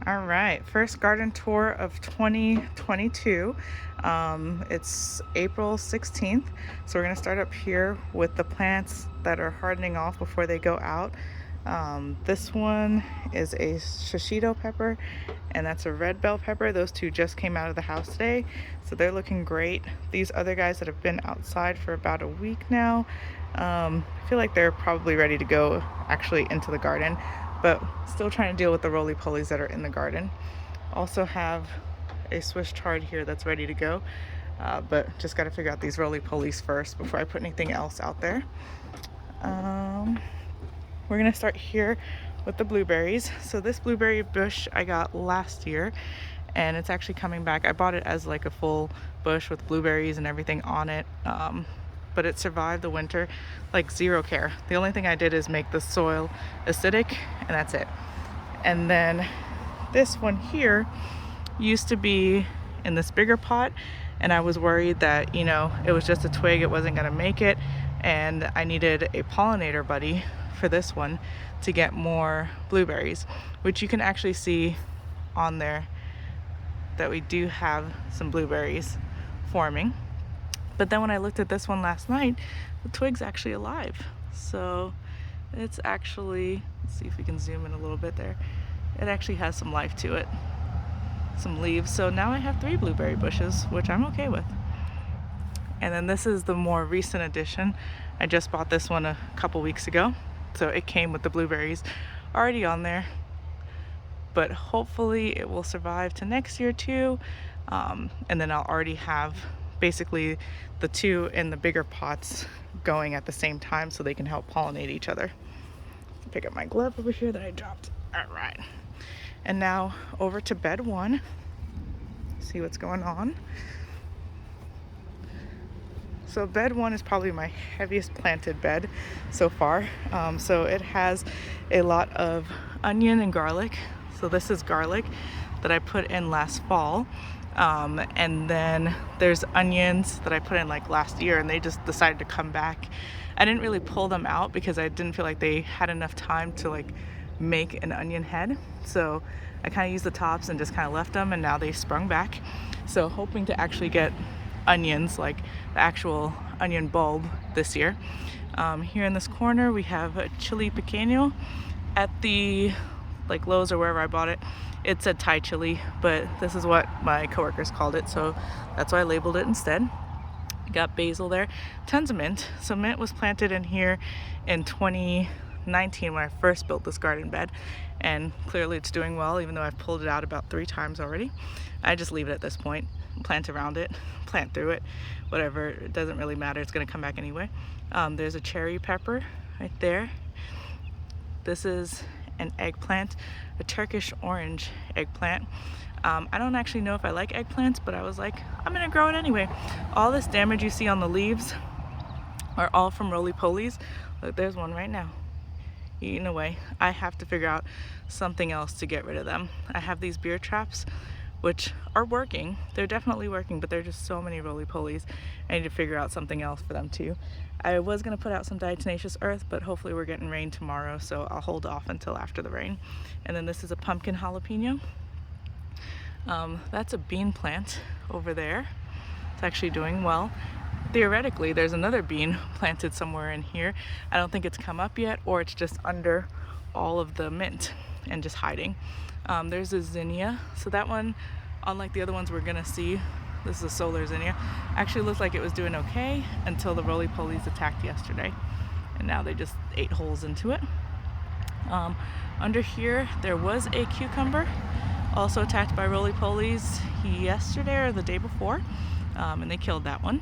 All right, first garden tour of 2022. It's April 16th. So we're gonna start up here with the plants that are hardening off before they go out. This one is a shishito pepper, and that's a red bell pepper. Those two just came out of the house today, so they're looking great. These other guys that have been outside for about a week now, I feel like they're probably ready to go actually into the garden, but still trying to deal with the roly-polies that are in the garden. Also have a Swiss chard here that's ready to go, but just got to figure out these roly-polies first before I put anything else out there. We're gonna start here with the blueberries. So this blueberry bush I got last year, and it's actually coming back. I bought it as like a full bush with blueberries and everything on it, but it survived the winter like zero care. The only thing I did is make the soil acidic, and that's it. And then this one here used to be in this bigger pot, and I was worried that, you know, it was just a twig, it wasn't gonna make it, and I needed a pollinator buddy for this one to get more blueberries, which you can actually see on there that we do have some blueberries forming. But then when I looked at this one last night, the twig's actually alive. So it's actually, let's see if we can zoom in a little bit there. It actually has some life to it, some leaves. So now I have 3 blueberry bushes, which I'm okay with. And then this is the more recent addition. I just bought this one a couple weeks ago. So it came with the blueberries already on there, but hopefully it will survive to next year too. And then I'll already have basically the 2 in the bigger pots going at the same time so they can help pollinate each other. Pick up my glove over here that I dropped. All right. And now over to bed 1. See what's going on. So bed 1 is probably my heaviest planted bed so far. So it has a lot of onion and garlic. So this is garlic that I put in last fall. And then there's onions that I put in like last year, and they just decided to come back. I didn't really pull them out because I didn't feel like they had enough time to like make an onion head. So I kind of used the tops and just kind of left them, and now they sprung back. So hoping to actually get onions, like the actual onion bulb this year. Here in this corner we have a chili pequeño. At the like Lowe's or wherever I bought it, it said Thai chili, but this is what my coworkers called it, so that's why I labeled it instead. Got basil there, tons of mint. So mint was planted in here in 2019 when I first built this garden bed, and clearly it's doing well, even though I've pulled it out about 3 times already. I just leave it at this point, plant around it, plant through it, whatever, it doesn't really matter, it's gonna come back anyway. There's a cherry pepper right there. This is an eggplant, a Turkish orange eggplant. I don't actually know if I like eggplants, but I was like, I'm gonna grow it anyway. All this damage you see on the leaves are all from roly-polies. Look, there's one right now eating away. I have to figure out something else to get rid of them. I have these beer traps, which are working. They're definitely working, but there are just so many roly-polies. I need to figure out something else for them too. I was gonna put out some diatomaceous earth, but hopefully we're getting rain tomorrow, so I'll hold off until after the rain. And then this is a pumpkin jalapeno. That's a bean plant over there. It's actually doing well. Theoretically, there's another bean planted somewhere in here. I don't think it's come up yet, or it's just under all of the mint and just hiding. There's a zinnia. So that one, unlike the other ones we're gonna see, this is a solar zinnia, actually looked like it was doing okay until the roly-polies attacked yesterday. And now they just ate holes into it. Under here, there was a cucumber, also attacked by roly-polies yesterday or the day before, and they killed that one.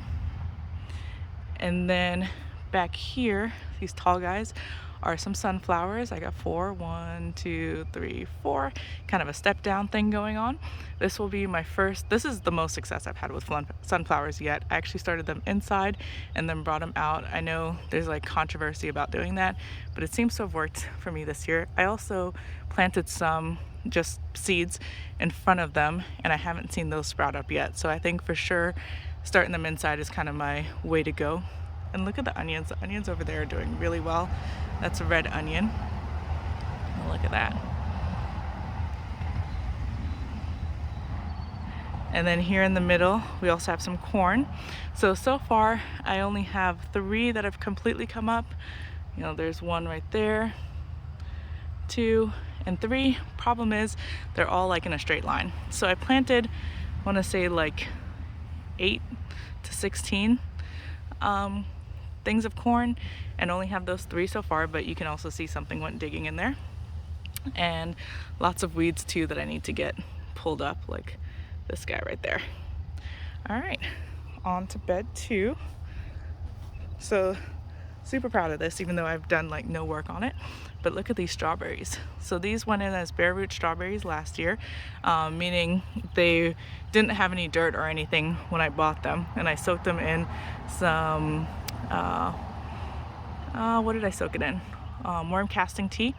And then back here, these tall guys are some sunflowers. I got 4, 1, 2, 3, 4, kind of a step down thing going on. This will be my first, this is the most success I've had with sunflowers yet. I actually started them inside and then brought them out. I know there's like controversy about doing that, but it seems to have worked for me this year. I also planted some just seeds in front of them, and I haven't seen those sprout up yet. So I think for sure starting them inside is kind of my way to go. And look at the onions. The onions over there are doing really well. That's a red onion. Look at that. And then here in the middle, we also have some corn. So far, I only have 3 that have completely come up. You know, there's 1 right there, 2, and 3. Problem is, they're all like in a straight line. So I planted, I want to say like 8 to 16 things of corn, and only have those 3 so far, but you can also see something went digging in there. And lots of weeds too that I need to get pulled up, like this guy right there. All right, on to bed 2. So super proud of this, even though I've done like no work on it. But look at these strawberries. So these went in as bare root strawberries last year, meaning they didn't have any dirt or anything when I bought them. And I soaked them in some, what did I soak it in? Worm casting tea,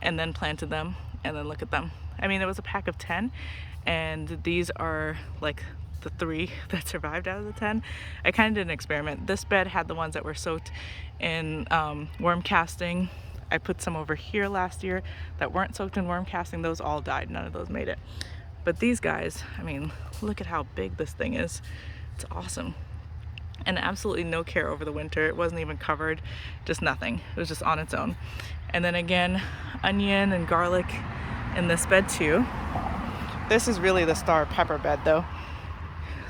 and then planted them. And then look at them. I mean, there was a pack of 10, and these are like the 3 that survived out of the 10. I kind of did an experiment. This bed had the ones that were soaked in worm casting. I put some over here last year that weren't soaked in worm casting. Those all died. None of those made it. But these guys, I mean, look at how big this thing is. It's awesome. And absolutely no care over the winter. It wasn't even covered, just nothing. It was just on its own. And then again, onion and garlic in this bed too. This is really the star pepper bed though.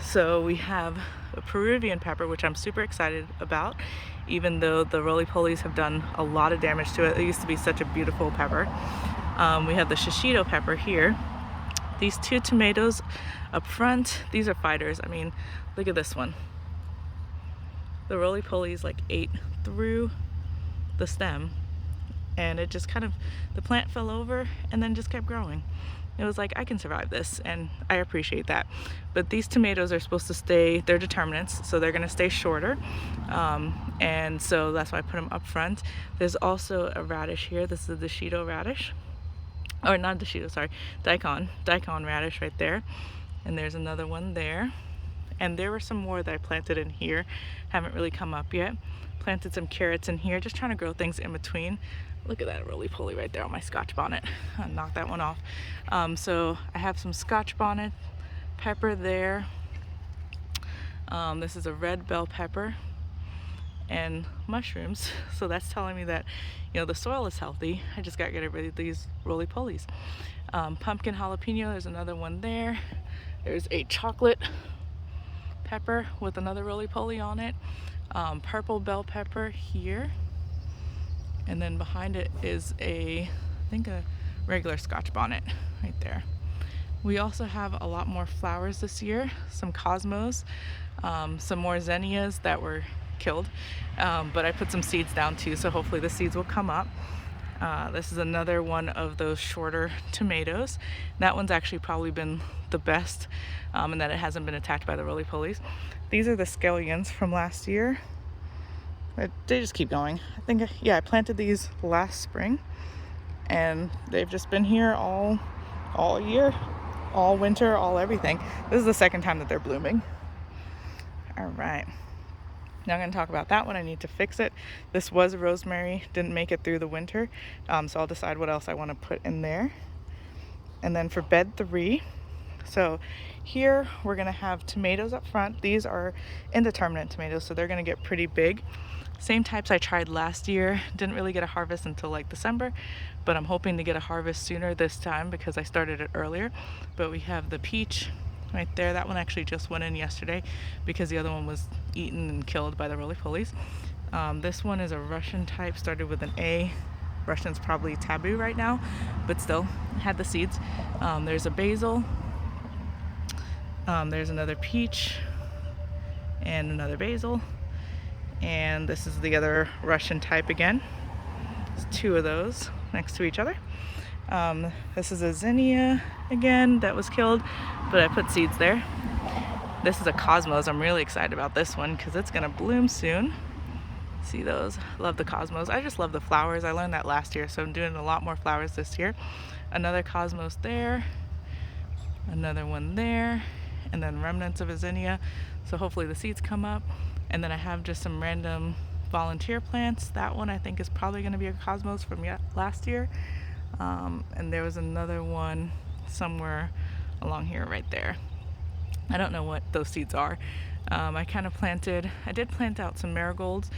So we have a Peruvian pepper, which I'm super excited about, even though the roly-polies have done a lot of damage to it. It used to be such a beautiful pepper. We have the shishito pepper here. These 2 tomatoes up front, these are fighters. I mean, look at this one. The roly-polies like ate through the stem, and it just kind of, the plant fell over and then just kept growing. It was like, I can survive this, and I appreciate that. But these tomatoes are supposed to stay, they're determinants, so they're gonna stay shorter. And so that's why I put them up front. There's also a radish here. This is the shishito radish. Or not shishito, sorry, daikon radish right there. And there's another one there. And there were some more that I planted in here. Haven't really come up yet. Planted some carrots in here, just trying to grow things in between. Look at that roly-poly right there on my Scotch bonnet. I knocked that one off. So I have some Scotch bonnet pepper there. This is a red bell pepper and mushrooms. So that's telling me that, you know, the soil is healthy. I just got to get rid of these roly-polies. Pumpkin jalapeno, there's another one there. There's a chocolate pepper with another roly-poly on it. Purple bell pepper here. And then behind it is I think a regular Scotch bonnet right there. We also have a lot more flowers this year, some cosmos, some more zinnias that were killed, but I put some seeds down too, so hopefully the seeds will come up. This is another one of those shorter tomatoes. That one's actually probably been the best, and that it hasn't been attacked by the roly-polies. These are the scallions from last year. They just keep going. I think, yeah, I planted these last spring, and they've just been here all year, all winter, all everything. This is the 2nd time that they're blooming. All right. Now I'm going to talk about that one. I need to fix it. This was rosemary, didn't make it through the winter, so I'll decide what else I want to put in there. And then for bed 3, so here we're going to have tomatoes up front. These are indeterminate tomatoes, so they're going to get pretty big. Same types I tried last year. Didn't really get a harvest until like December, but I'm hoping to get a harvest sooner this time because I started it earlier. But we have the peach right there. That one actually just went in yesterday because the other one was eaten and killed by the roly-polies. This one is a Russian type, started with an A. Russian's probably taboo right now, but still had the seeds. There's a basil. There's another peach and another basil. And this is the other Russian type again. There's 2 of those next to each other. This is a zinnia again that was killed, but I put seeds there. This is a cosmos. I'm really excited about this one because it's gonna bloom soon. See those? Love the cosmos. I just love the flowers. I learned that last year, so I'm doing a lot more flowers this year. Another cosmos there, another one there, and then remnants of a zinnia. So hopefully the seeds come up. And then I have just some random volunteer plants. That one I think is probably going to be a cosmos from last year. And there was another one somewhere along here right there. I don't know what those seeds are. I did plant out some marigolds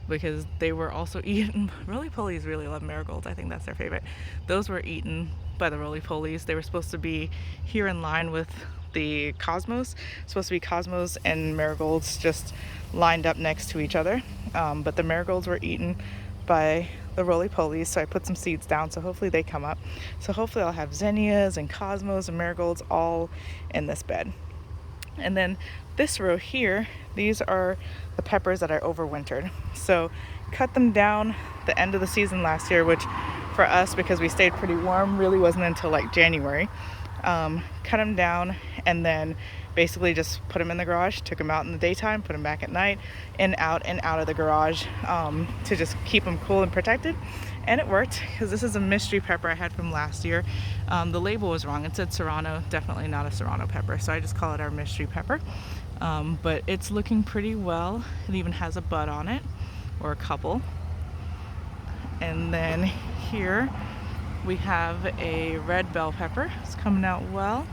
because they were also eaten. Roly-polies really love marigolds. I think that's their favorite. Those were eaten by the roly-polies. They were supposed to be here in line with the cosmos. Supposed to be cosmos and marigolds just lined up next to each other. But the marigolds were eaten by the roly-polies, so I put some seeds down, so hopefully they come up. So hopefully I'll have zinnias and cosmos and marigolds all in this bed. And then this row here, these are the peppers that I overwintered. So cut them down the end of the season last year, which for us, because we stayed pretty warm, really wasn't until like January. Cut them down and then basically just put them in the garage, took them out in the daytime, put them back at night, and out of the garage to just keep them cool and protected. And it worked, because this is a mystery pepper I had from last year. The label was wrong. It said Serrano, definitely not a Serrano pepper, so I just call it our mystery pepper. But it's looking pretty well. It even has a bud on it, or a couple. And then here we have a red bell pepper. It's coming out well.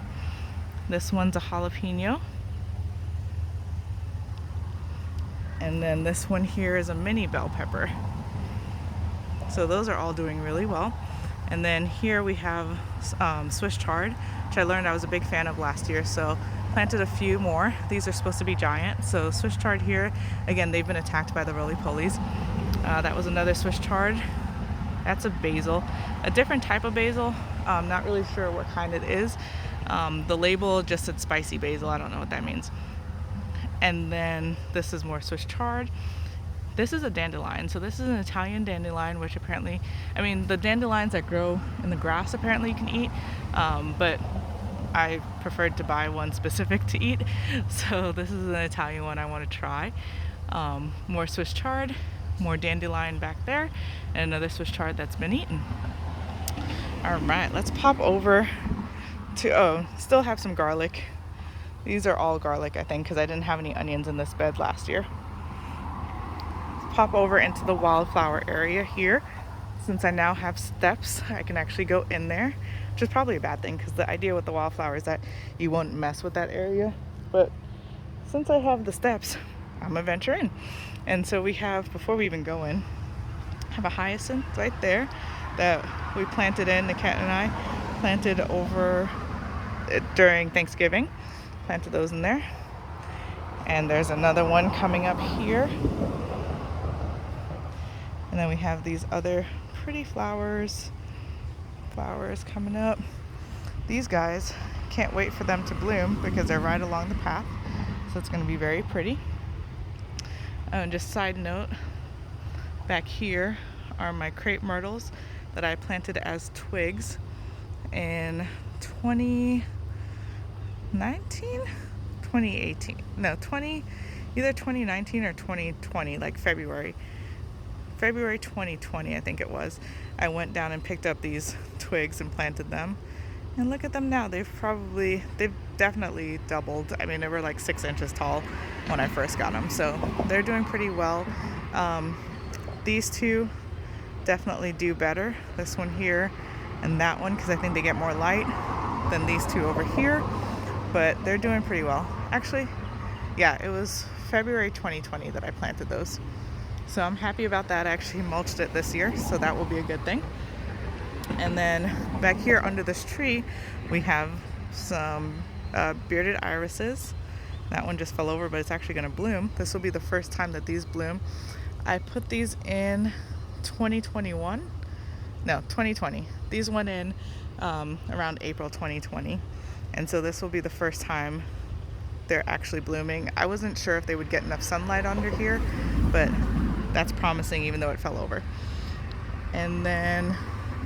This one's a jalapeno. And then this one here is a mini bell pepper. So those are all doing really well. And then here we have Swiss chard, which I learned I was a big fan of last year, so planted a few more. These are supposed to be giant. So Swiss chard here, again, they've been attacked by the roly-polies. That was another Swiss chard. That's a basil, a different type of basil. Not really sure what kind it is. The label just said spicy basil. I don't know what that means. And then this is more Swiss chard. This is a dandelion. So this is an Italian dandelion, which apparently, I mean, the dandelions that grow in the grass apparently you can eat, but I preferred to buy one specific to eat. So this is an Italian one I want to try. More Swiss chard, more dandelion back there, and another Swiss chard that's been eaten. All right, let's pop over to, still have some garlic. These are all garlic, I think, because I didn't have any onions in this bed last year. Pop over into the wildflower area here. Since I now have steps, I can actually go in there, which is probably a bad thing, because the idea with the wildflower is that you won't mess with that area. But since I have the steps, I'm gonna venture in. And so we have, before we even go in, have a hyacinth right there that we planted in, the cat and I planted over during Thanksgiving. Planted those in there. And there's another one coming up here. And then we have these other pretty flowers coming up. These guys, can't wait for them to bloom because they're right along the path. So it's gonna be very pretty. And just side note, back here are my crepe myrtles that I planted as twigs in either 2019 or 2020, like February 2020, I think it was. I went down and picked up these twigs and planted them. And look at them now. They've definitely doubled. I mean, they were like 6 inches tall when I first got them. So they're doing pretty well. These two definitely do better. This one here and that one, because I think they get more light than these two over here. But they're doing pretty well. Actually, yeah, it was February 2020 that I planted those. So I'm happy about that. I actually mulched it this year, so that will be a good thing. And then back here under this tree, we have some bearded irises. That one just fell over, but it's actually going to bloom. This will be the first time that these bloom. I put these in 2020. These went in around April 2020. And so this will be the first time they're actually blooming. I wasn't sure if they would get enough sunlight under here, but that's promising even though it fell over. And then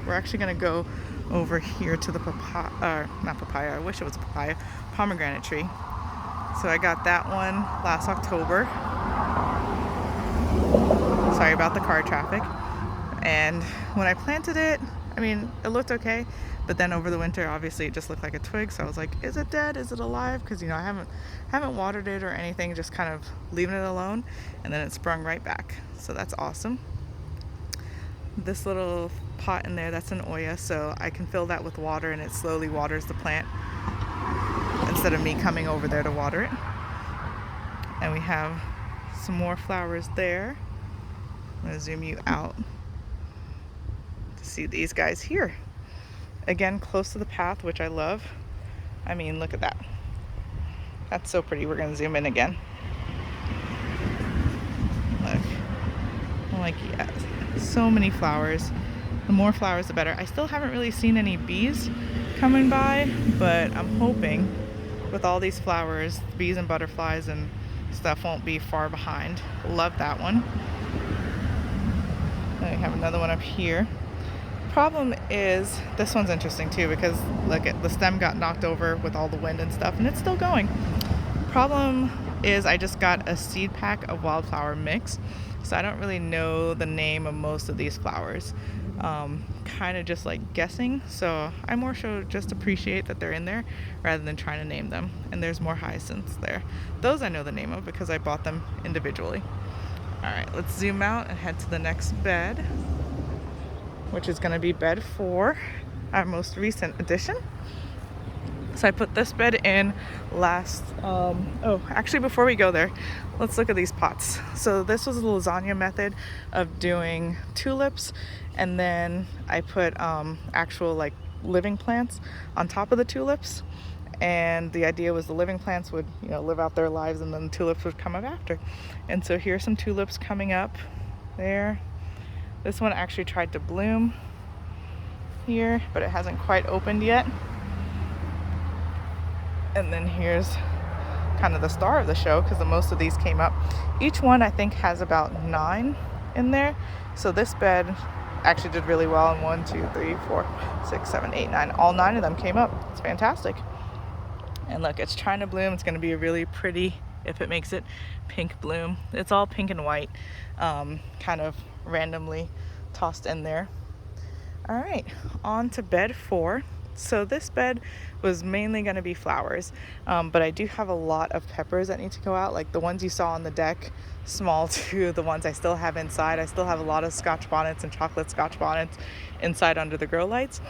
we're actually gonna go over here to the I wish it was a papaya, pomegranate tree. So I got that one last October. Sorry about the car traffic. And when I planted it, I mean, it looked okay, but then over the winter, obviously it just looked like a twig. So I was like, is it dead? Is it alive? Because, you know, I haven't watered it or anything, just kind of leaving it alone. And then it sprung right back. So that's awesome. This little pot in there, that's an Oya, so I can fill that with water and it slowly waters the plant. And instead of me coming over there to water it. And we have some more flowers there. I'm going to zoom you out to see these guys here. Again, close to the path, which I love. I mean, look at that. That's so pretty. We're going to zoom in again. Look. I'm like, yeah, so many flowers. The more flowers, the better. I still haven't really seen any bees coming by, but I'm hoping with all these flowers, bees and butterflies and stuff won't be far behind. Love that one. Then we have another one up here. Problem is, this one's interesting too, because look at the stem got knocked over with all the wind and stuff, and it's still going. Problem is, I just got a seed pack of wildflower mix, so I don't really know the name of most of these flowers. Kind of just like guessing, so I more so just appreciate that they're in there rather than trying to name them. And there's more hyacinths there. Those I know the name of because I bought them individually. All right, let's zoom out and head to the next bed, which is going to be bed 4, our most recent addition. So I put this bed in last, actually before we go there, let's look at these pots. So this was the lasagna method of doing tulips, and then I put actual like living plants on top of the tulips. And the idea was the living plants would, you know, live out their lives, and then the tulips would come up after. And so here's some tulips coming up there. This one actually tried to bloom here, but it hasn't quite opened yet. And then here's kind of the star of the show, because the most of these came up. Each one I think has about 9 in there. So this bed actually did really well. And 1, 2, 3, 4, 6, 7, 8, 9. All 9 of them came up. It's fantastic. And look, it's trying to bloom. It's going to be a really pretty, if it makes it, pink bloom. It's all pink and white, kind of randomly tossed in there. All right, on to bed 4. So this bed was mainly going to be flowers, but I do have a lot of peppers that need to go out, like the ones you saw on the deck, small to the ones I still have inside. I still have a lot of scotch bonnets and chocolate scotch bonnets inside under the grow lights,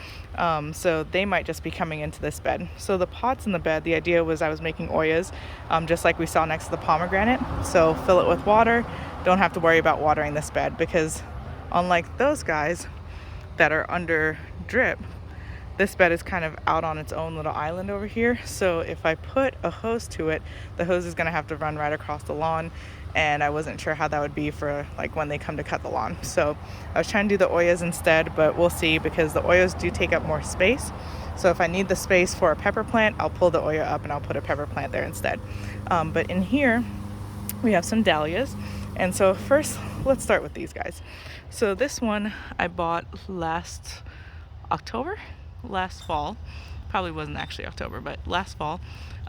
so they might just be coming into this bed. So the pots in the bed, the idea was I was making oyas, just like we saw next to the pomegranate. So fill it with water. Don't have to worry about watering this bed, because unlike those guys that are under drip, this bed is kind of out on its own little island over here. So if I put a hose to it, the hose is going to have to run right across the lawn, and I wasn't sure how that would be for like when they come to cut the lawn. So I was trying to do the oyas instead, but we'll see, because the oyas do take up more space. So if I need the space for a pepper plant, I'll pull the oya up and I'll put a pepper plant there instead. But in here we have some dahlias. And so first, let's start with these guys. So this one I bought last fall. Probably wasn't actually October, but last fall.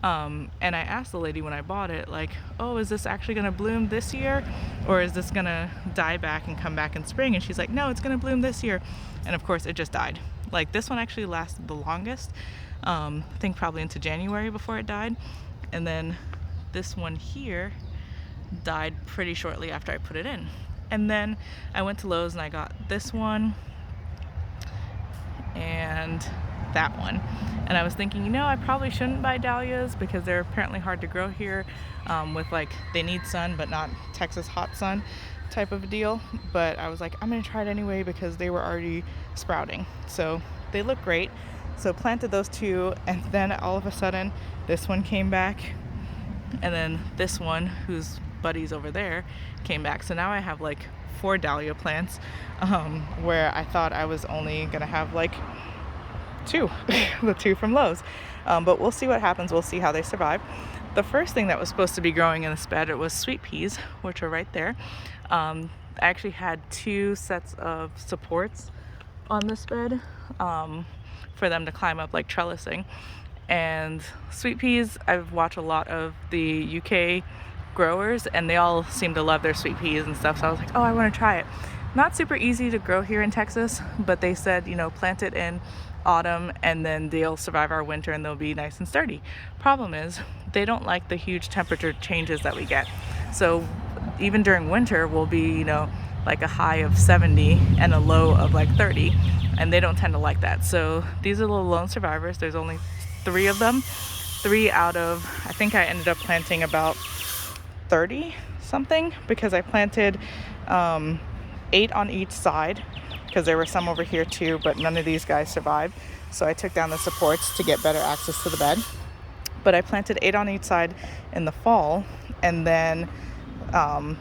And I asked the lady when I bought it, like, oh, is this actually going to bloom this year, or is this going to die back and come back in spring? And she's like, no, it's going to bloom this year. And of course it just died. Like, this one actually lasted the longest, I think probably into January before it died. And then this one here died pretty shortly after I put it in. And then I went to Lowe's and I got this one and that one. And I was thinking, you know, I probably shouldn't buy dahlias because they're apparently hard to grow here, with like, they need sun but not Texas hot sun type of a deal. But I was like, I'm gonna try it anyway because they were already sprouting. So they look great. So planted those 2, and then all of a sudden this one came back, and then this one, whose buddies over there, came back. So now I have like 4 dahlia plants, where I thought I was only gonna have like 2, the 2 from Lowe's. But we'll see what happens. We'll see how they survive. The first thing that was supposed to be growing in this bed, it was sweet peas, which are right there. I actually had 2 sets of supports on this bed, for them to climb up, like trellising. And sweet peas, I've watched a lot of the UK growers, and they all seem to love their sweet peas and stuff. So I was like, oh, I want to try it. Not super easy to grow here in Texas, but they said, you know, plant it in autumn and then they'll survive our winter and they'll be nice and sturdy. Problem is, they don't like the huge temperature changes that we get. So even during winter, we'll be, you know, like a high of 70 and a low of like 30, and they don't tend to like that. So these are little lone survivors. There's only 3 of them, 3 out of, I think I ended up planting about 30 something, because I planted 8 on each side, because there were some over here too, but none of these guys survived. So I took down the supports to get better access to the bed. But I planted 8 on each side in the fall, and then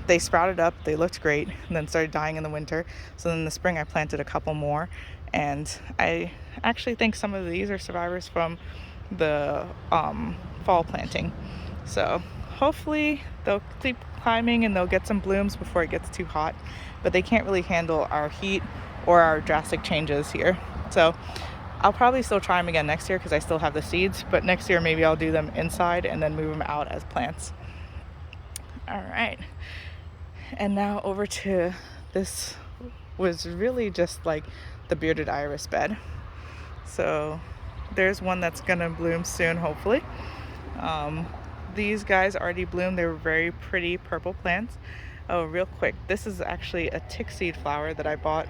they sprouted up, they looked great, and then started dying in the winter. So then in the spring I planted a couple more, and I actually think some of these are survivors from the fall planting. So hopefully they'll keep climbing and they'll get some blooms before it gets too hot, but they can't really handle our heat or our drastic changes here. So I'll probably still try them again next year because I still have the seeds, but next year maybe I'll do them inside and then move them out as plants. All right, and now over to this was really just like the bearded iris bed. So there's one that's gonna bloom soon, hopefully. These guys already bloomed. They were very pretty purple plants. Oh, real quick, this is actually a tick seed flower that I bought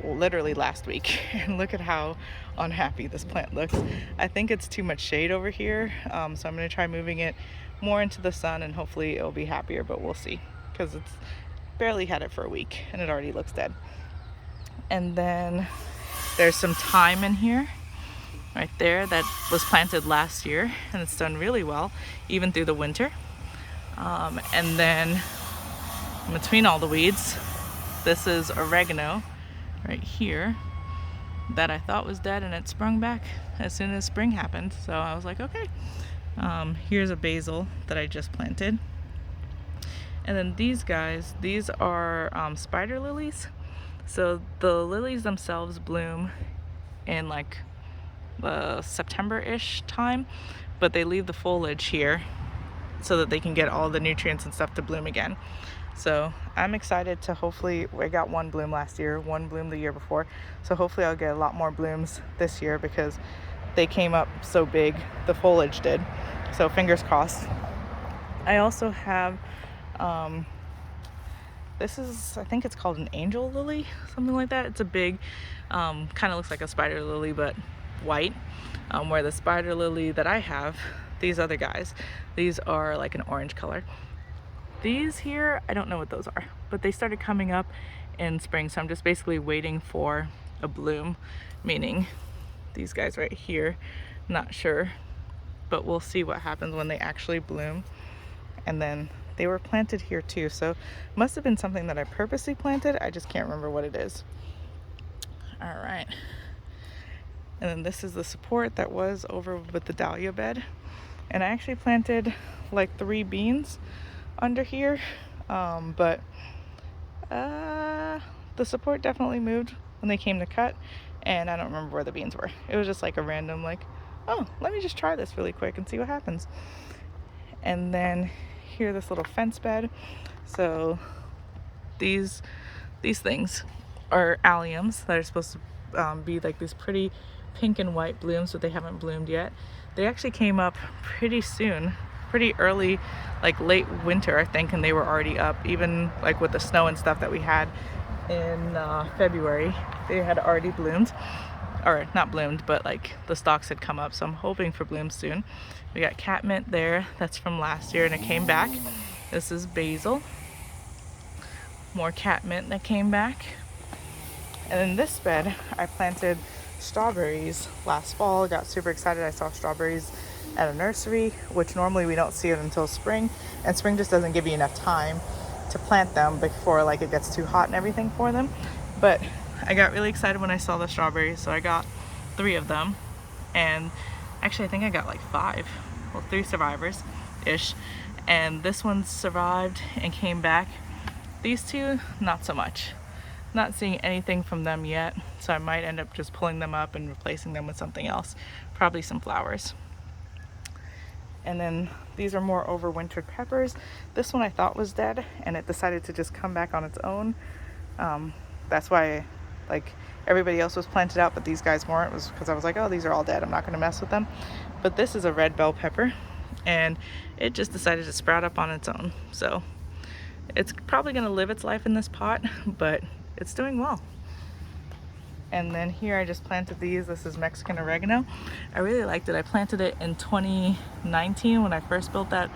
literally last week, and look at how unhappy this plant looks. I think it's too much shade over here, so I'm going to try moving it more into the sun and hopefully it'll be happier, but we'll see, because it's barely had it for a week and it already looks dead. And then there's some thyme in here right there that was planted last year, and it's done really well even through the winter. And then in between all the weeds, this is oregano right here that I thought was dead, and it sprung back as soon as spring happened. So I was like, okay. Here's a basil that I just planted. And then these guys, these are spider lilies. So the lilies themselves bloom in like September-ish time, but they leave the foliage here so that they can get all the nutrients and stuff to bloom again. So I'm excited to hopefully, I got one bloom last year, one bloom the year before, so hopefully I'll get a lot more blooms this year because they came up so big, the foliage did. So fingers crossed. I also have this is, I think it's called an angel lily, something like that. It's a big, kind of looks like a spider lily but white, where the spider lily that I have, these other guys, these are like an orange color. These here, I don't know what those are, but they started coming up in spring, so I'm just basically waiting for a bloom, meaning these guys right here, not sure, but we'll see what happens when they actually bloom. And then they were planted here too, so it must have been something that I purposely planted. I just can't remember what it is. All right, and then this is the support that was over with the dahlia bed, and I actually planted like 3 beans under here, but the support definitely moved when they came to cut, and I don't remember where the beans were. It was just like a random, like, oh, let me just try this really quick and see what happens. And then here, this little fence bed. So these things are alliums that are supposed to be like these pretty pink and white blooms, but they haven't bloomed yet. They actually came up pretty soon, pretty early, like late winter, I think, and they were already up. Even like with the snow and stuff that we had in February, they had already bloomed, or not bloomed, but like the stalks had come up. So I'm hoping for blooms soon. We got catmint there, that's from last year and it came back. This is basil, more catmint that came back. And in this bed I planted strawberries last fall. Got super excited. I saw strawberries at a nursery, which normally we don't see it until spring, and spring just doesn't give you enough time to plant them before like it gets too hot and everything for them. But I got really excited when I saw the strawberries, so I got 3 of them, and actually I think I got like 5, well 3 survivors ish, and this one survived and came back. These 2 not so much. Not seeing anything from them yet, so I might end up just pulling them up and replacing them with something else, probably some flowers. And then these are more overwintered peppers. This one I thought was dead, and it decided to just come back on its own. That's why like everybody else was planted out, but these guys weren't. It was because I was like, oh, these are all dead, I'm not going to mess with them. But this is a red bell pepper, and it just decided to sprout up on its own. So it's probably going to live its life in this pot, but it's doing well. And then here I just planted these. This is Mexican oregano. I really liked it. I planted it in 2019 when I first built that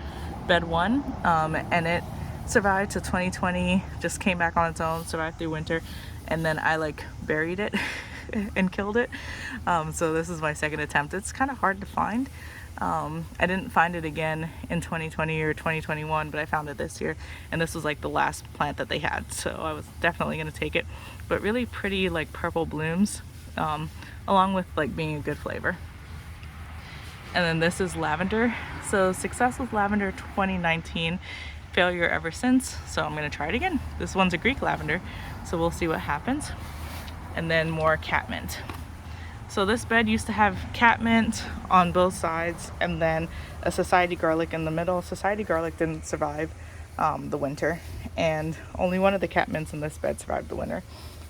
bed 1, and it survived to 2020, just came back on its own, survived through winter, and then I like buried it and killed it. So this is my second attempt. It's kind of hard to find. I didn't find it again in 2020 or 2021, but I found it this year, and this was like the last plant that they had, so I was definitely going to take it. But really pretty like purple blooms, along with like being a good flavor. And then this is lavender. So success with lavender 2019, failure ever since, so I'm going to try it again. This one's a Greek lavender, so we'll see what happens. And then more catmint. So this bed used to have catmint on both sides and then a society garlic in the middle. Society garlic didn't survive the winter, and only one of the catmints in this bed survived the winter.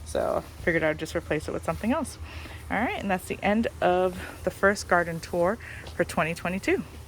So I figured I'd just replace it with something else. All right, and that's the end of the first garden tour for 2022.